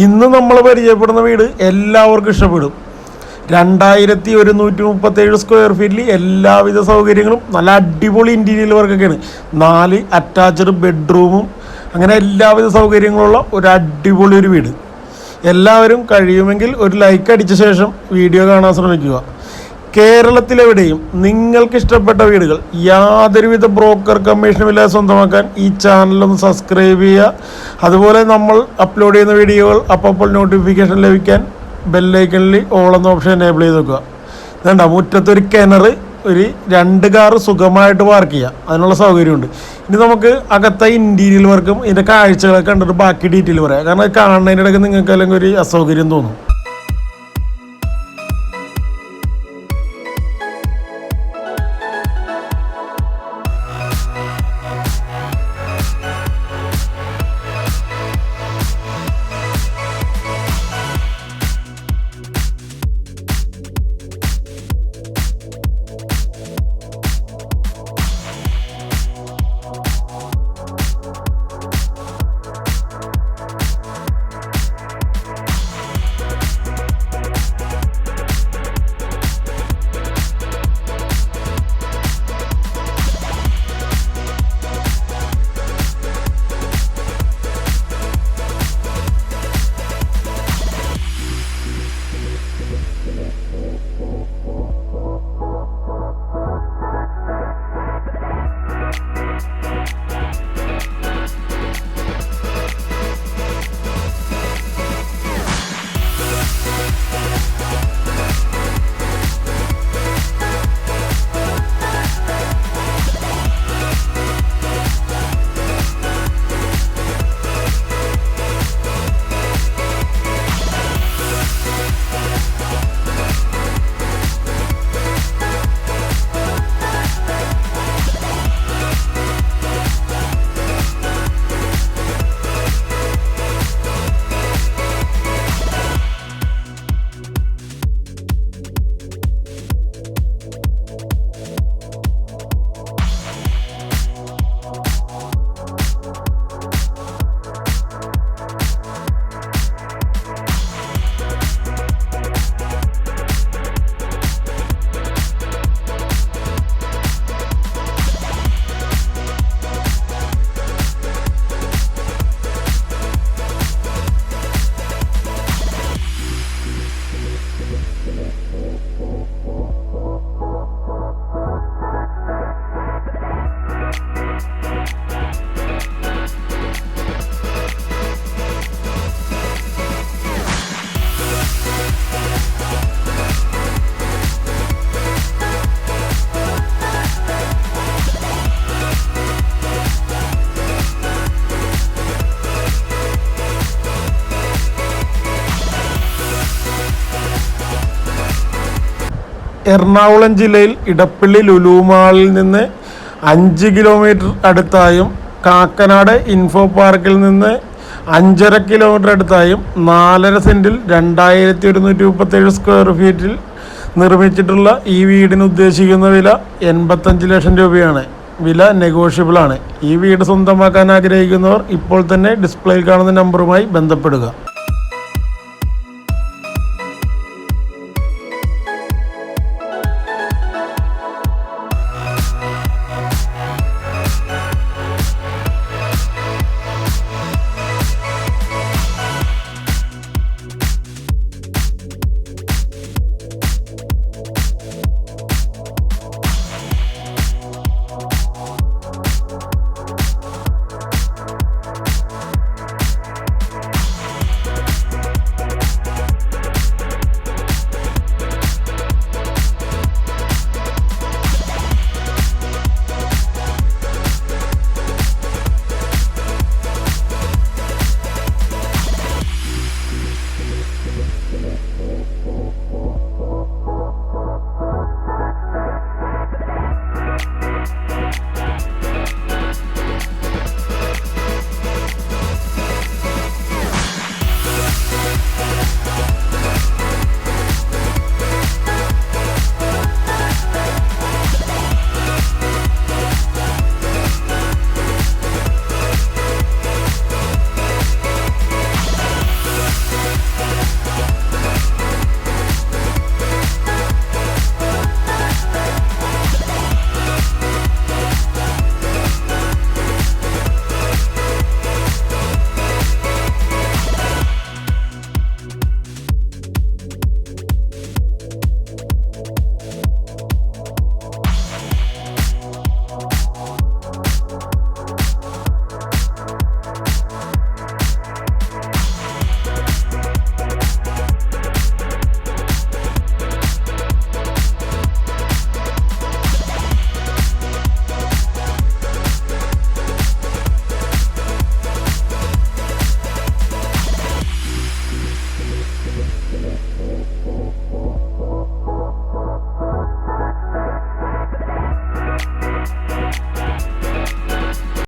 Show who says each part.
Speaker 1: ഇന്ന് നമ്മൾ പരിചയപ്പെടുന്ന വീട് എല്ലാവർക്കും ഇഷ്ടപ്പെടും. 2137 സ്ക്വയർ ഫീറ്റിൽ എല്ലാവിധ സൗകര്യങ്ങളും നല്ല അടിപൊളി ഇൻറ്റീരിയൽ വർക്കൊക്കെയാണ്. 4 അറ്റാച്ച്ഡ് ബെഡ്റൂമും അങ്ങനെ എല്ലാവിധ സൗകര്യങ്ങളുള്ള ഒരു അടിപൊളി ഒരു വീട്. എല്ലാവരും കഴിയുമെങ്കിൽ ഒരു ലൈക്ക് അടിച്ച ശേഷം വീഡിയോ കാണാൻ ശ്രമിക്കുക. കേരളത്തിലെവിടെയും നിങ്ങൾക്ക് ഇഷ്ടപ്പെട്ട വീടുകൾ യാതൊരുവിധ ബ്രോക്കർ കമ്മീഷനുമില്ലാതെ സ്വന്തമാക്കാൻ ഈ ചാനലൊന്ന് സബ്സ്ക്രൈബ് ചെയ്യുക. അതുപോലെ നമ്മൾ അപ്ലോഡ് ചെയ്യുന്ന വീഡിയോകൾ അപ്പോൾ നോട്ടിഫിക്കേഷൻ ലഭിക്കാൻ ബെല്ലൈക്കണിൽ ഓൾ എന്ന ഓപ്ഷൻ എനേബിൾ ചെയ്ത് വെക്കുക. ഇതുണ്ട മുറ്റത്തൊരു കിണർ, ഒരു 2 കാറ് സുഖമായിട്ട് പാർക്ക് ചെയ്യുക, അതിനുള്ള സൗകര്യമുണ്ട്. ഇനി നമുക്ക് അകത്തെ ഇൻറ്റീരിയൽ വർക്കും ഇതിൻ്റെ കാഴ്ചകളൊക്കെ കണ്ടിട്ട് ബാക്കി ഡീറ്റെയിൽ പറയാം. കാരണം അത് കാണുന്നതിൻ്റെ ഇടയ്ക്ക് നിങ്ങൾക്ക് അല്ലെങ്കിൽ ഒരു അസൗകര്യം തോന്നും. എറണാകുളം ജില്ലയിൽ ഇടപ്പള്ളി ലുലു മാളിൽ നിന്ന് 5 കിലോമീറ്റർ അടുത്തായും കാക്കനാട് ഇൻഫോ പാർക്കിൽ നിന്ന് 5.5 കിലോമീറ്റർ അടുത്തായും 4.5 സെൻറ്റിൽ 2137 സ്ക്വയർ ഫീറ്റിൽ നിർമ്മിച്ചിട്ടുള്ള ഈ വീടിന് ഉദ്ദേശിക്കുന്ന വില 85 ലക്ഷം രൂപയാണ്. വില നെഗോഷ്യബിളാണ്. ഈ വീട് സ്വന്തമാക്കാൻ ആഗ്രഹിക്കുന്നവർ ഇപ്പോൾ തന്നെ ഡിസ്പ്ലേയിൽ കാണുന്ന നമ്പറുമായി ബന്ധപ്പെടുക.